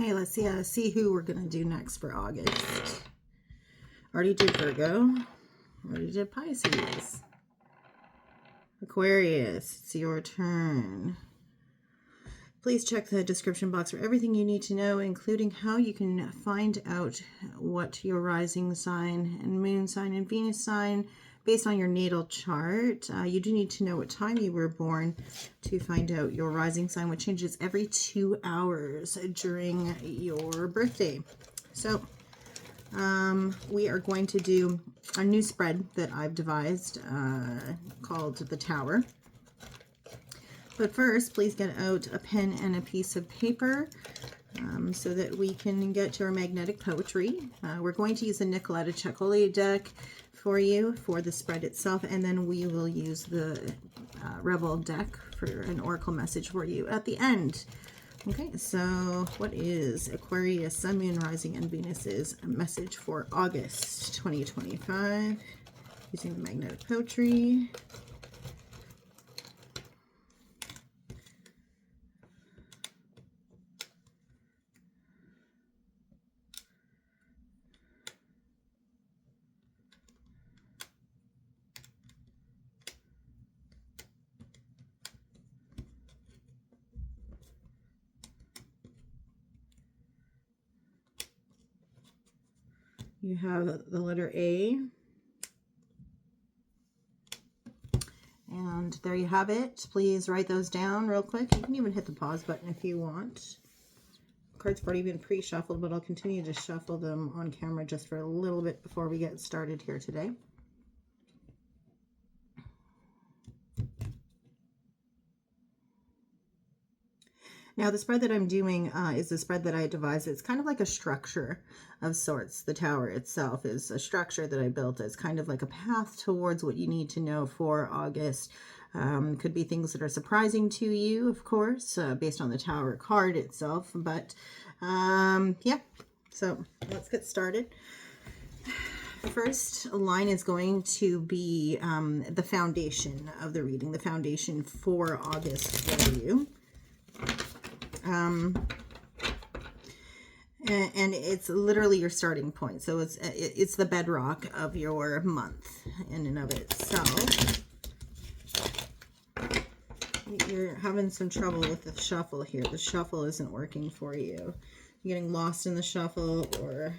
Okay, let's see who we're going to do next for August. Already did Virgo. Already did Pisces. Aquarius, it's your turn. Please check the description box for everything you need to know, including how you can find out what your rising sign and moon sign and Venus sign based on your natal chart. You do need to know what time you were born to find out your rising sign, which changes every 2 hours during your birthday. So we are going to do a new spread that I've devised called the Tower. But first, please get out a pen and a piece of paper so that we can get to our magnetic poetry. We're going to use the Nicoletta Ceccoli deck for you for the spread itself, and then we will use the Rebel deck for an oracle message for you at the end. Okay, so what is Aquarius, Sun, Moon, Rising, and Venus's message for August 2025 using the magnetic poetry? You have the letter A. And there you have it. Please write those down real quick. You can even hit the pause button if you want. Cards have already been pre-shuffled, but I'll continue to shuffle them on camera just for a little bit before we get started here today. Now, the spread that I'm doing is the spread that I devised. It's kind of like a structure of sorts. The tower itself is a structure that I built. It's kind of like a path towards what you need to know for August. Could be things that are surprising to you, of course, based on the tower card itself. But yeah, so let's get started. First line is going to be the foundation of the reading, the foundation for August for you. And it's literally your starting point. So it's the bedrock of your month in and of itself. You're having some trouble with the shuffle here. The shuffle isn't working for you. You're getting lost in the shuffle or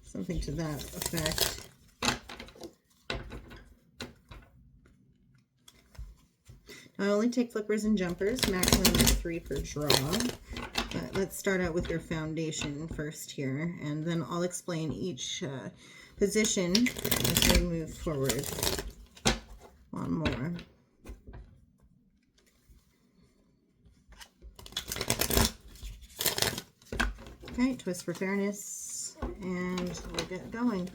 something to that effect. I only take flippers and jumpers, maximum of 3 per draw. But let's start out with your foundation first here, and then I'll explain each position as we move forward. One more. Okay, twist for fairness, and we'll get going.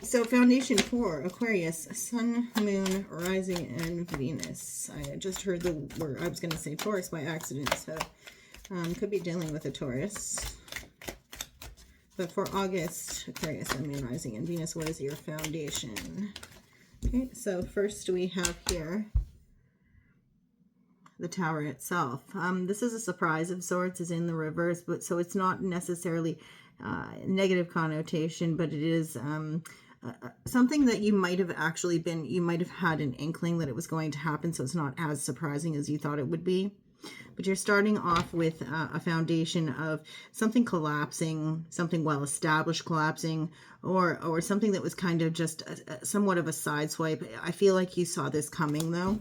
So foundation for Aquarius, Sun, Moon, Rising, and Venus. I just heard the word, I was going to say Taurus by accident, so could be dealing with a Taurus. But for August, Aquarius, Sun, Moon, Rising, and Venus, what is your foundation? Okay, so first we have here the tower itself. This is a surprise of sorts, is in the reverse, but so it's not necessarily negative connotation, but it is something that you might have actually been, you might have had an inkling that it was going to happen, so it's not as surprising as you thought it would be. But you're starting off with a foundation of something collapsing, something well established collapsing, or something that was kind of just somewhat of a sideswipe. I feel like you saw this coming though,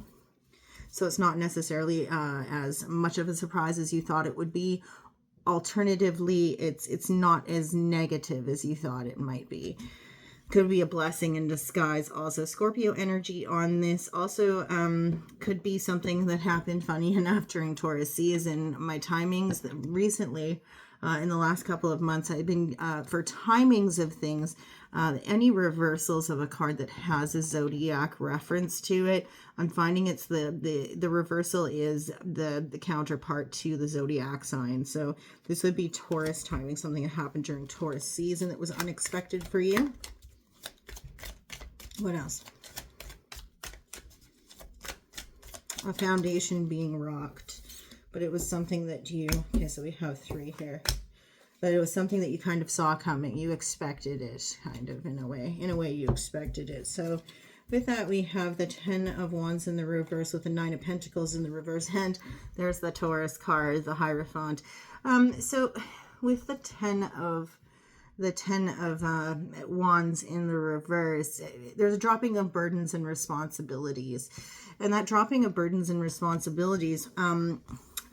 so it's not necessarily as much of a surprise as you thought it would be. Alternatively, it's not as negative as you thought it might be. Could be a blessing in disguise. Also, Scorpio energy on this. Also, could be something that happened, funny enough, during Taurus season. My timings recently, in the last couple of months, I've been, for timings of things, any reversals of a card that has a zodiac reference to it, I'm finding it's the reversal is the counterpart to the zodiac sign. So this would be Taurus timing, something that happened during Taurus season that was unexpected for you. What else? A foundation being rocked. but it was something that you, okay, so we have 3 here. But it was something that you kind of saw coming. You expected it, kind of, in a way. In a way, you expected it. So with that, we have the 10 of Wands in the reverse with the 9 of Pentacles in the reverse. And there's the Taurus card, the Hierophant. So with the 10 of Wands in the reverse, there's a dropping of burdens and responsibilities. And that dropping of burdens and responsibilities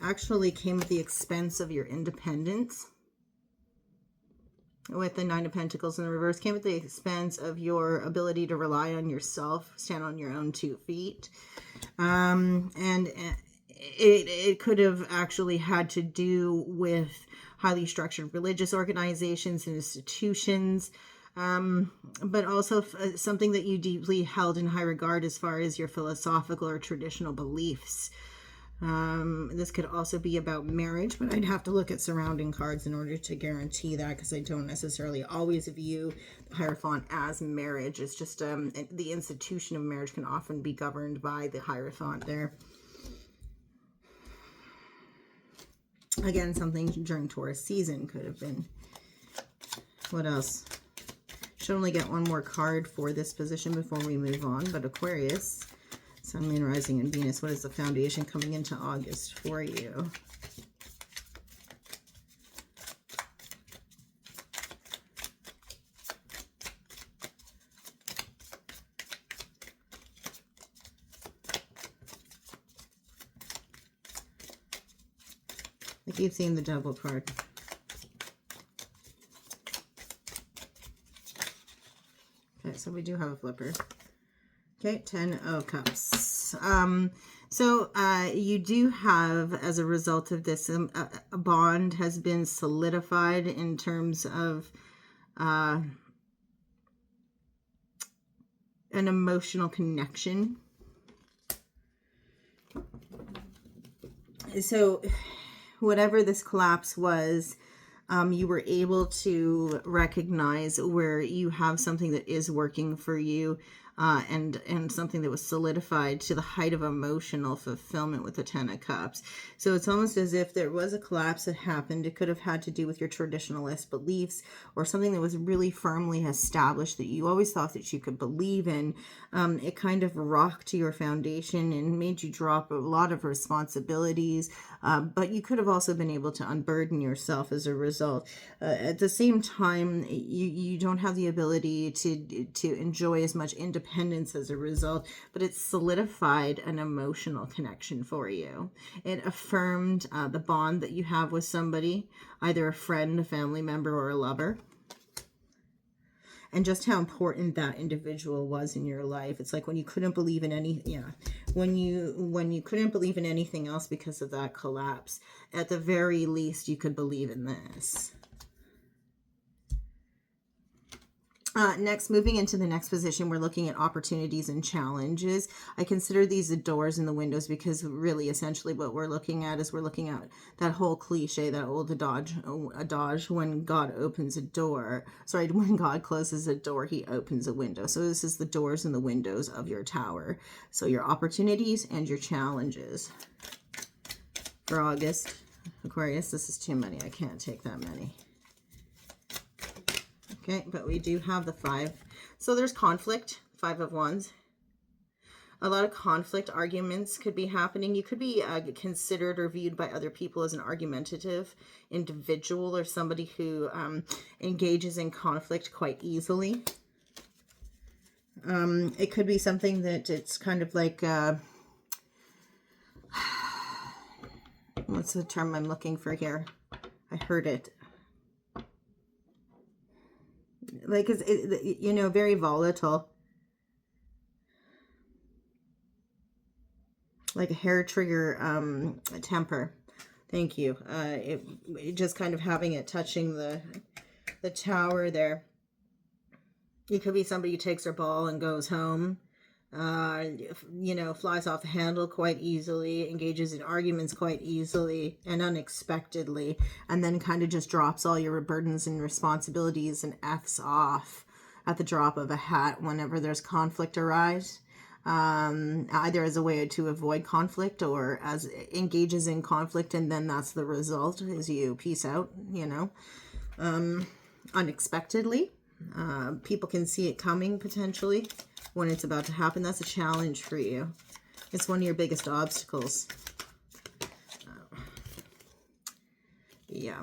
actually came at the expense of your independence. With the 9 of Pentacles in the reverse, came at the expense of your ability to rely on yourself, stand on your own 2 feet. And it could have actually had to do with highly structured religious organizations and institutions, but also something that you deeply held in high regard as far as your philosophical or traditional beliefs. This could also be about marriage, but I'd have to look at surrounding cards in order to guarantee that, because I don't necessarily always view the Hierophant as marriage. It's just the institution of marriage can often be governed by the Hierophant there. Again, something during Taurus season could have been. What else? Should only get one more card for this position before we move on, but Aquarius, Sun, Moon, Rising, and Venus, what is the foundation coming into August for you? I keep seeing the Devil card. Okay, so we do have a flipper. Okay, 10 of Cups. So you do have, as a result of this, a bond has been solidified in terms of an emotional connection. So whatever this collapse was, you were able to recognize where you have something that is working for you, and something that was solidified to the height of emotional fulfillment with the 10 of Cups. So it's almost as if there was a collapse that happened. It could have had to do with your traditionalist beliefs or something that was really firmly established that you always thought that you could believe in. It kind of rocked your foundation and made you drop a lot of responsibilities, but you could have also been able to unburden yourself as a result. At the same time, you don't have the ability to enjoy as much independence as a result, but it solidified an emotional connection for you. It affirmed the bond that you have with somebody, either a friend, a family member, or a lover, and just how important that individual was in your life. It's like when you couldn't believe in when you couldn't believe in anything else because of that collapse, at the very least you could believe in this. Next, moving into the next position, we're looking at opportunities and challenges. I consider these the doors and the windows because really, essentially, what we're looking at is we're looking at that whole cliche, that old adage, when God opens a door, when God closes a door, he opens a window. So this is the doors and the windows of your tower. So your opportunities and your challenges. For August, Aquarius, this is too many. I can't take that many. Okay, but we do have the 5. So there's conflict, 5 of Wands. A lot of conflict, arguments could be happening. You could be considered or viewed by other people as an argumentative individual or somebody who engages in conflict quite easily. It could be something that it's kind of like, what's the term I'm looking for here? I heard it. Like, very volatile. Like a hair trigger temper. Thank you. It just kind of having it touching the tower there. It could be somebody who takes their ball and goes home. Flies off the handle quite easily, engages in arguments quite easily and unexpectedly, and then kind of just drops all your burdens and responsibilities and F's off at the drop of a hat whenever there's conflict arise. either as a way to avoid conflict or as engages in conflict, and then that's the result is you peace out, you know, unexpectedly. People can see it coming potentially when it's about to happen. That's a challenge for you. It's one of your biggest obstacles. Yeah,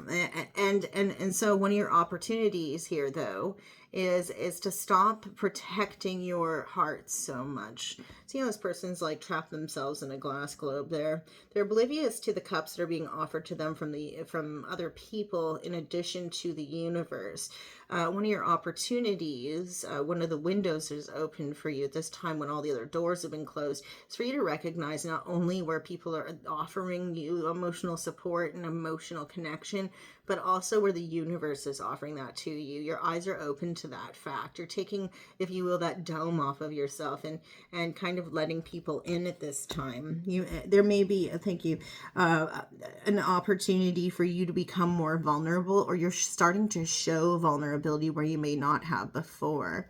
and so one of your opportunities here, though, is to stop protecting your heart so much. See how this person's like trapped themselves in a glass globe there. They're oblivious to the cups that are being offered to them from other people in addition to the universe. One of your opportunities, one of the windows is open for you at this time when all the other doors have been closed. It's for you to recognize not only where people are offering you emotional support and emotional connection, but also where the universe is offering that to you. Your eyes are open to that fact. You're taking, if you will, that dome off of yourself and kind of letting people in at this time. There may be, thank you, an opportunity for you to become more vulnerable, or you're starting to show vulnerability where you may not have before.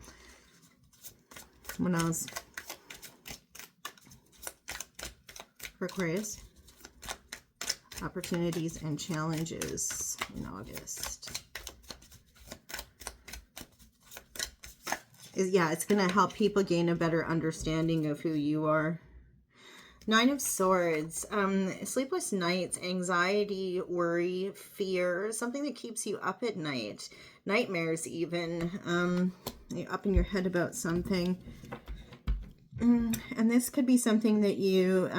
What else? For Aquarius. Opportunities and challenges in August. It's going to help people gain a better understanding of who you are. Nine of Swords, sleepless nights, anxiety, worry, fear, something that keeps you up at night, nightmares even, you're up in your head about something. And this could be something that you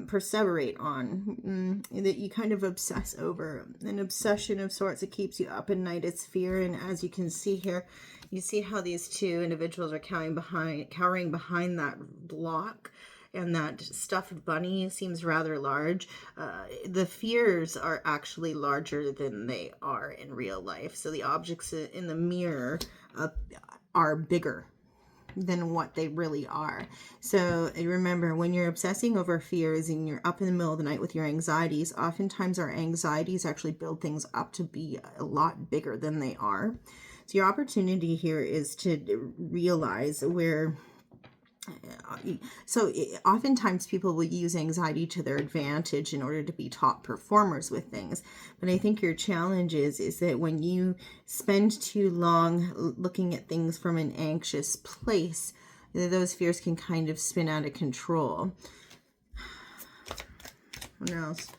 perseverate on, that you kind of obsess over. An obsession of sorts that keeps you up at night. It's fear, and as you can see here, you see how these two individuals are cowering behind that block, and that stuffed bunny seems rather large. The fears are actually larger than they are in real life. So the objects in the mirror are bigger than what they really are. So remember, when you're obsessing over fears and you're up in the middle of the night with your anxieties, oftentimes our anxieties actually build things up to be a lot bigger than they are. So your opportunity here is to realize where... So oftentimes people will use anxiety to their advantage in order to be top performers with things. But I think your challenge is that when you spend too long looking at things from an anxious place, those fears can kind of spin out of control. What else?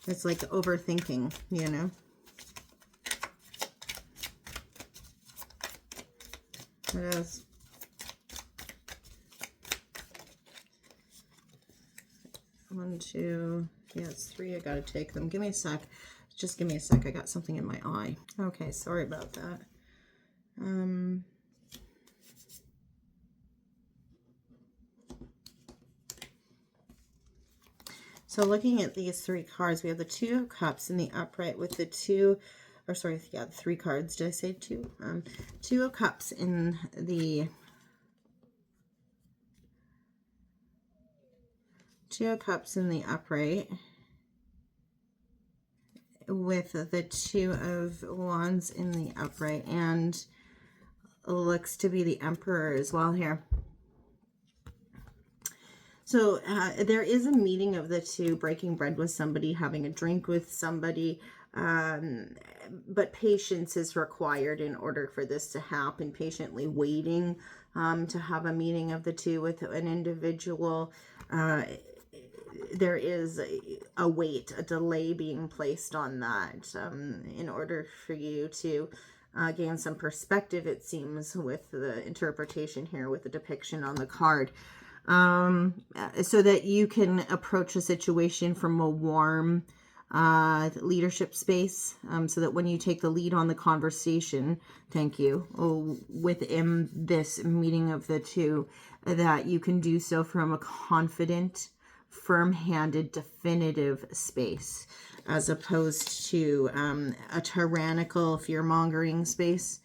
It's like overthinking, you know? What else? One, two, yeah, it's three. I gotta take them. Give me a sec. Just give me a sec. I got something in my eye. Okay, sorry about that. So looking at these three cards, we have the Two of Cups in the upright with the two, or sorry, yeah, the three cards. Did I say two? Two of Cups in the Two of Cups in the upright with the Two of Wands in the upright, and looks to be the Emperor as well here. So there is a meeting of the two, breaking bread with somebody, having a drink with somebody, but patience is required in order for this to happen. Patiently waiting to have a meeting of the two with an individual. There is a wait, a delay being placed on that in order for you to gain some perspective, it seems, with the interpretation here, with the depiction on the card. So that you can approach a situation from a warm leadership space, so that when you take the lead on the conversation, thank you, within this meeting of the two, that you can do so from a confident, firm-handed, definitive space, as opposed to a tyrannical, fear-mongering space.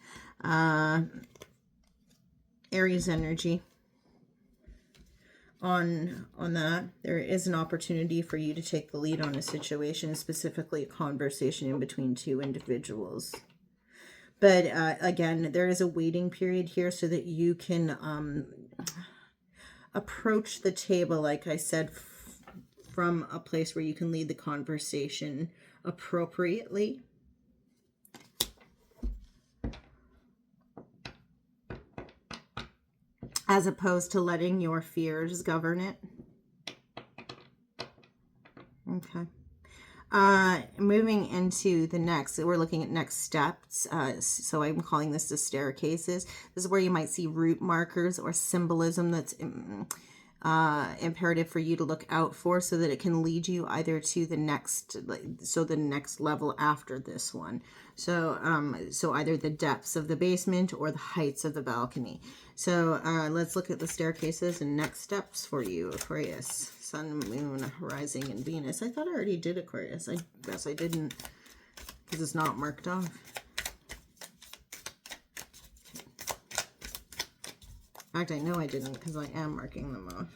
Aries energy. On that, there is an opportunity for you to take the lead on a situation, specifically a conversation in between two individuals. But again, there is a waiting period here so that you can approach the table, like I said, from a place where you can lead the conversation appropriately. As opposed to letting your fears govern it. Okay. Moving into the next, we're looking at next steps. So I'm calling this the staircases. This is where you might see route markers or symbolism that's imperative for you to look out for, so that it can lead you either to the next, the next level after this one. So either the depths of the basement or the heights of the balcony. So let's look at the staircases and next steps for you, Aquarius. Sun, Moon, Rising, and Venus. I thought I already did Aquarius. I guess I didn't, because it's not marked off. In fact, I know I didn't, because I am marking them off.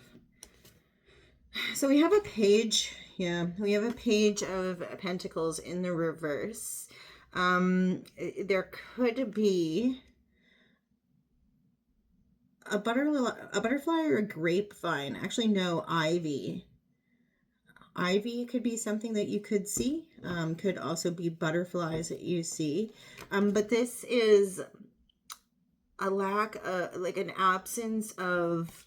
So we have a page, we have a page of Pentacles in the reverse. There could be a butterfly or a grapevine. Actually, no, ivy. Ivy could be something that you could see. Could also be butterflies that you see. But this is a lack, like an absence of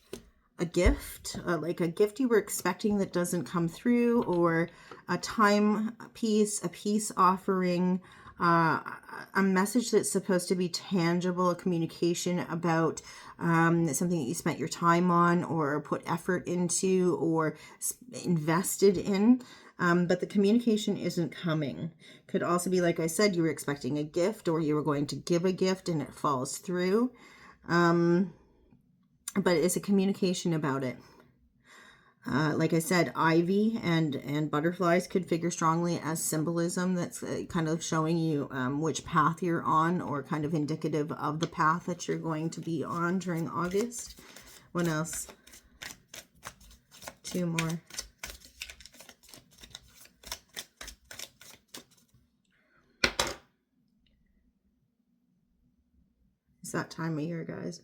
a gift, like a gift you were expecting that doesn't come through, or a time piece, a peace offering, a message that's supposed to be tangible, a communication about something that you spent your time on or put effort into or invested in. But the communication isn't coming. Could also be, like I said, you were expecting a gift, or you were going to give a gift and it falls through. But it's a communication about it. Like I said, ivy and butterflies could figure strongly as symbolism that's kind of showing you which path you're on, or kind of indicative of the path that you're going to be on during August. What else? Two more. It's that time of year, guys.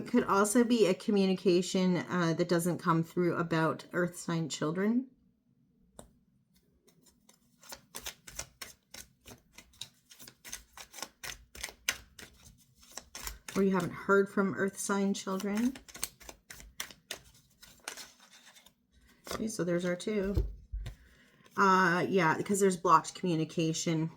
Could also be a communication that doesn't come through about earth sign children. Or you haven't heard from earth sign children. Okay, so there's our two. Yeah, because there's blocked communication.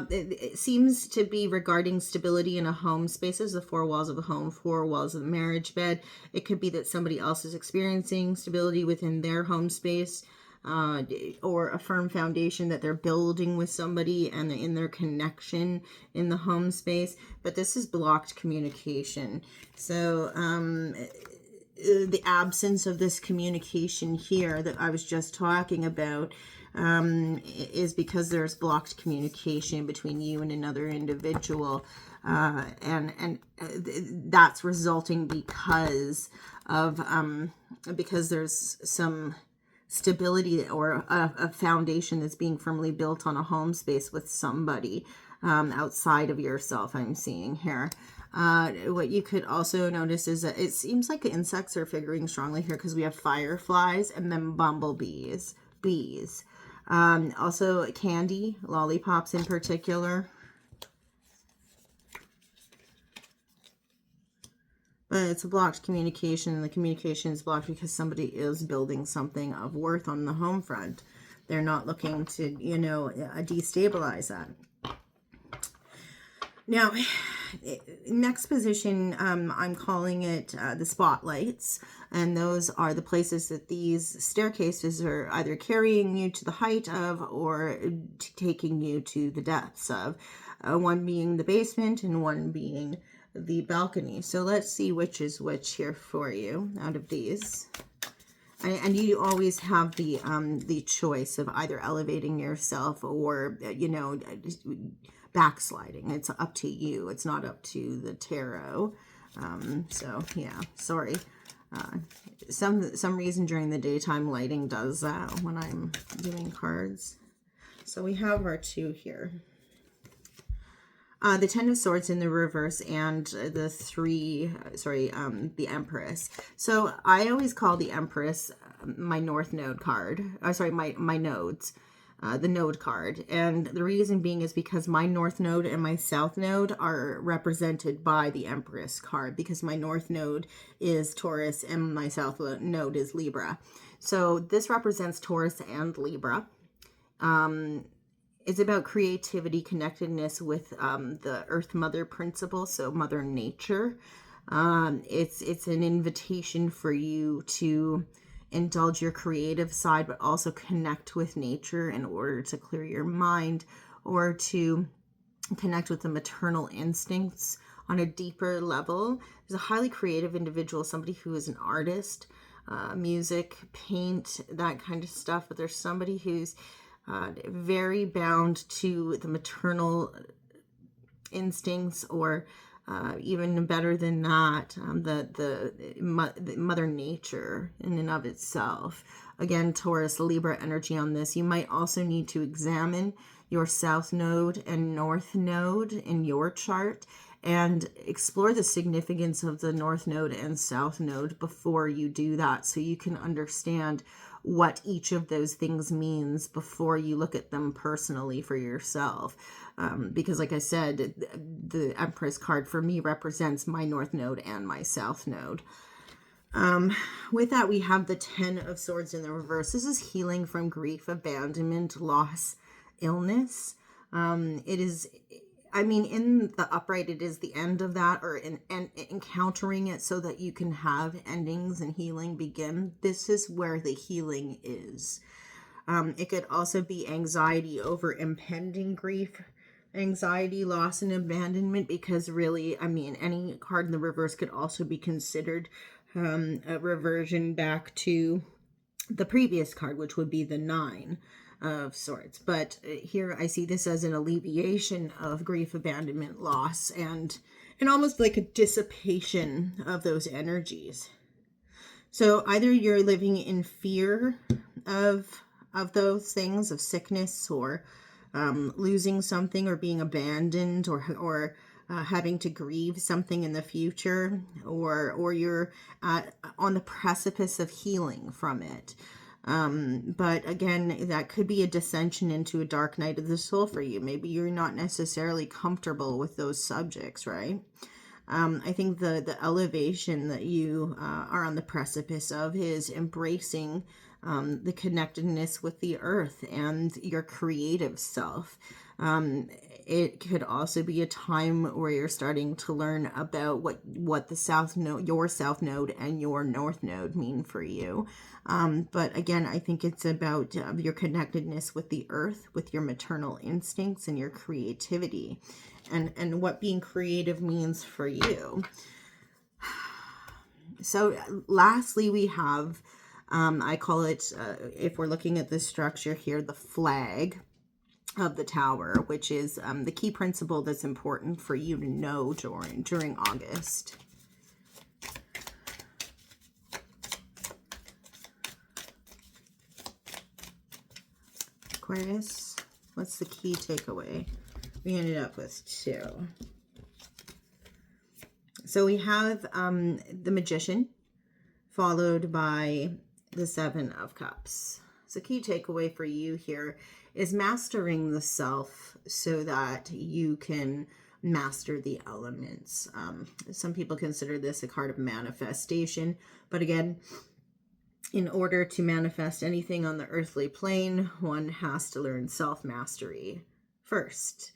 It seems to be regarding stability in a home spaces, the four walls of a home, four walls of the marriage bed. It could be that somebody else is experiencing stability within their home space, or a firm foundation that they're building with somebody and in their connection in the home space. But this is blocked communication. So the absence of this communication here that I was just talking about is because there's blocked communication between you and another individual, and that's resulting because there's some stability or a foundation that's being firmly built on a home space with somebody outside of yourself. I'm seeing here. What you could also notice is that it seems like the insects are figuring strongly here, because we have fireflies and then bumblebees, bees. Also candy, lollipops in particular. But it's a blocked communication, and the communication is blocked because somebody is building something of worth on the home front. They're not looking to, destabilize that. Now, next position, I'm calling it the spotlights, and those are the places that these staircases are either carrying you to the height of or taking you to the depths of, one being the basement and one being the balcony. So let's see which is which here for you out of these. And you always have the choice of either elevating yourself or, backsliding. It's up to you. It's not up to the tarot. So yeah, sorry. Some reason during the daytime lighting does that when I'm doing cards. So we have our 2 here. The 10 of Swords in the reverse and the the Empress. So I always call the Empress my North Node card. My nodes. The node card. And the reason being is because my North Node and my South Node are represented by the Empress card, because my North Node is Taurus and my South Node is Libra. So this represents Taurus and Libra. It's about creativity, connectedness with the Earth Mother principle, so Mother Nature. It's an invitation for you to indulge your creative side, but also connect with nature in order to clear your mind, or to connect with the maternal instincts on a deeper level. There's a highly creative individual, somebody who is an artist, music, paint, that kind of stuff, but there's somebody who's very bound to the maternal instincts, or even better than that, the Mother Nature in and of itself. Again, Taurus, Libra energy on this. You might also need to examine your South Node and North Node in your chart and explore the significance of the North Node and South Node before you do that, so you can understand what each of those things means before you look at them personally for yourself. Because like I said, the Empress card for me represents my North Node and my South Node. With that, we have the 10 of Swords in the reverse. This is healing from grief, abandonment, loss, illness. It is, I mean, in the upright, it is the end of that, or encountering it so that you can have endings and healing begin. This is where the healing is. It could also be anxiety over impending grief, anxiety, loss, and abandonment, because really, I mean, any card in the reverse could also be considered a reversion back to the previous card, which would be the 9 of Swords. But here I see this as an alleviation of grief, abandonment, loss, and almost like a dissipation of those energies. So either you're living in fear of those things, of sickness, or losing something, or being abandoned, or having to grieve something in the future, or you're on the precipice of healing from it. But again, that could be a dissension into a dark night of the soul for you. Maybe you're not necessarily comfortable with those subjects, right? I think the elevation that you are on the precipice of is embracing the connectedness with the earth and your creative self. It could also be a time where you're starting to learn about what the South Node, your South Node, and your North Node mean for you. But again, I think it's about your connectedness with the earth, with your maternal instincts and your creativity, and what being creative means for you. So lastly, we have, I call it, if we're looking at this structure here, the flag of the Tower, which is the key principle that's important for you to know during August. Aquarius, what's the key takeaway? We ended up with 2. So we have the Magician, followed by the 7 of Cups. So key takeaway for you here is mastering the self so that you can master the elements. Some people consider this a card of manifestation, but again, in order to manifest anything on the earthly plane, one has to learn self-mastery first.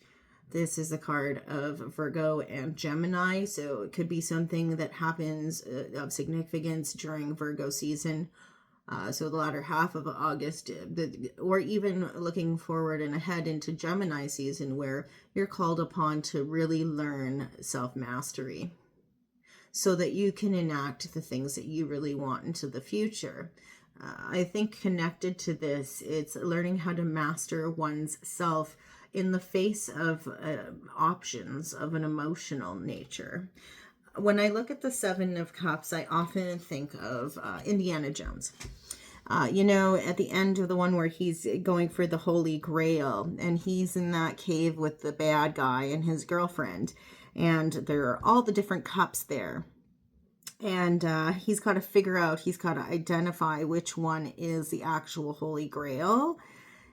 This is a card of Virgo and Gemini, so it could be something that happens of significance during Virgo season. So the latter half of August, or even looking forward and ahead into Gemini season, where you're called upon to really learn self-mastery so that you can enact the things that you really want into the future. I think connected to this, it's learning how to master one's self in the face of options of an emotional nature. When I look at the Seven of Cups, I often think of Indiana Jones. You know, at the end of the one where he's going for the Holy Grail, and he's in that cave with the bad guy and his girlfriend, and there are all the different cups there. And he's got to figure out, he's got to identify which one is the actual Holy Grail.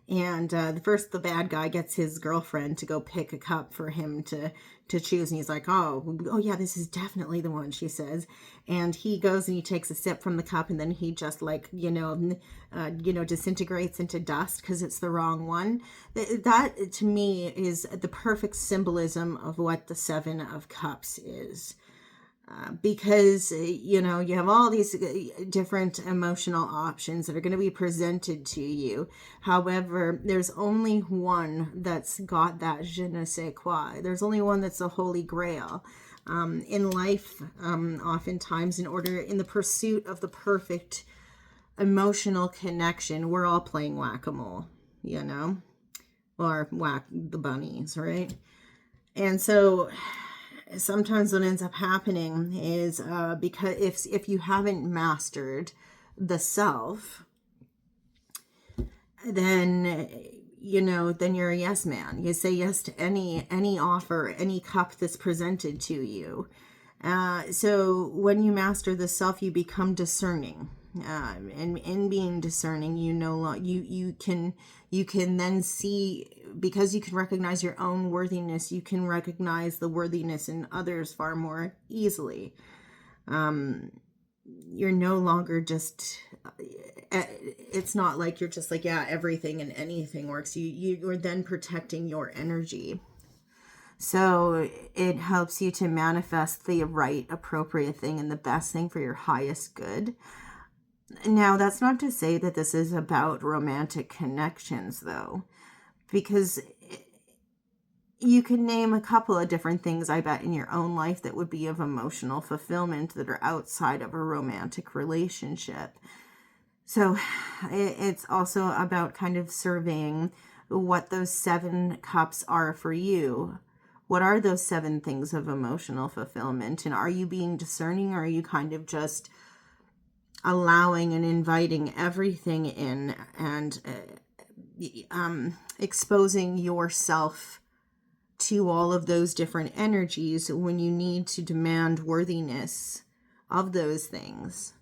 And first the bad guy gets his girlfriend to go pick a cup for him to choose. And he's like, oh yeah, this is definitely the one, she says. And he goes and he takes a sip from the cup, and then he just like, disintegrates into dust because it's the wrong one. That to me is the perfect symbolism of what the Seven of Cups is. Because, you have all these different emotional options that are going to be presented to you. However, there's only one that's got that je ne sais quoi. There's only one that's the Holy Grail. In life, oftentimes, in the pursuit of the perfect emotional connection, we're all playing whack-a-mole, or whack the bunnies, right? And so sometimes what ends up happening is because if you haven't mastered the self, then you're a yes man. You say yes to any offer, any cup that's presented to you. So when you master the self, you become discerning. And in being discerning, you can then see, because you can recognize your own worthiness, you can recognize the worthiness in others far more easily. You're no longer just, it's not like you're just like, yeah, everything and anything works. You're then protecting your energy. So it helps you to manifest the right, appropriate thing and the best thing for your highest good. Now, that's not to say that this is about romantic connections, though, because you can name a couple of different things, I bet, in your own life that would be of emotional fulfillment that are outside of a romantic relationship. So it's also about kind of surveying what those 7 cups are for you. What are those 7 things of emotional fulfillment? And are you being discerning, or are you kind of just allowing and inviting everything in and exposing yourself to all of those different energies when you need to demand worthiness of those things?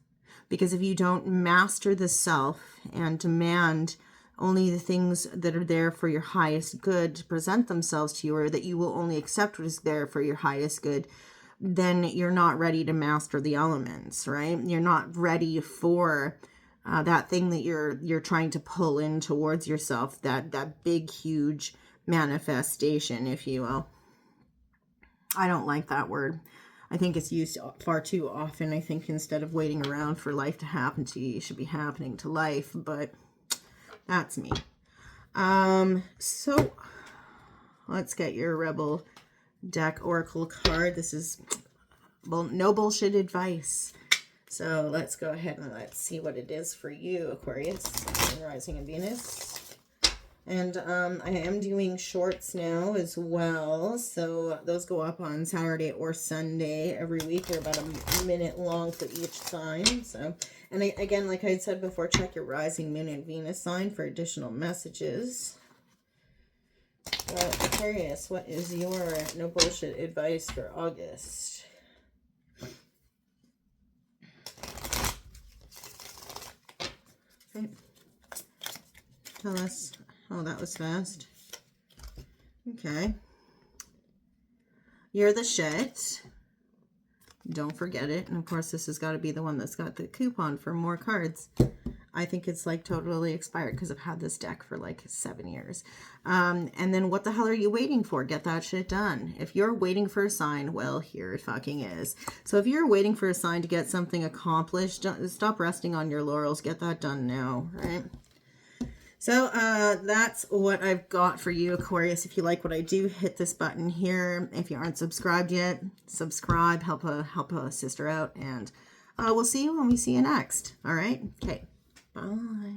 Because if you don't master the self and demand only the things that are there for your highest good to present themselves to you, or that you will only accept what is there for your highest good, then you're not ready to master the elements, right? You're not ready for that thing that you're trying to pull in towards yourself, that big, huge manifestation, if you will. I don't like that word. I think it's used far too often. I think instead of waiting around for life to happen to you, you should be happening to life, but that's me. So let's get your Rebel deck oracle card. This is no bullshit advice. So let's go ahead and let's see what it is for you, Aquarius, rising in Venus. And I am doing shorts now as well. So those go up on Saturday or Sunday every week. They're about a minute long for each sign. So, and again, like I said before, check your rising, moon, and Venus sign for additional messages. But Aquarius, what is your no bullshit advice for August? Okay. Tell us. Oh, that was fast. Okay. You're the shit. Don't forget it. And of course, this has got to be the one that's got the coupon for more cards. I think it's like totally expired because I've had this deck for like 7 years. And then what the hell are you waiting for? Get that shit done. If you're waiting for a sign, well, here it fucking is. So if you're waiting for a sign to get something accomplished, stop resting on your laurels. Get that done now, right? So that's what I've got for you, Aquarius. If you like what I do, hit this button here. If you aren't subscribed yet, subscribe. Help a sister out. And we'll see you when we see you next. All right? Okay. Bye.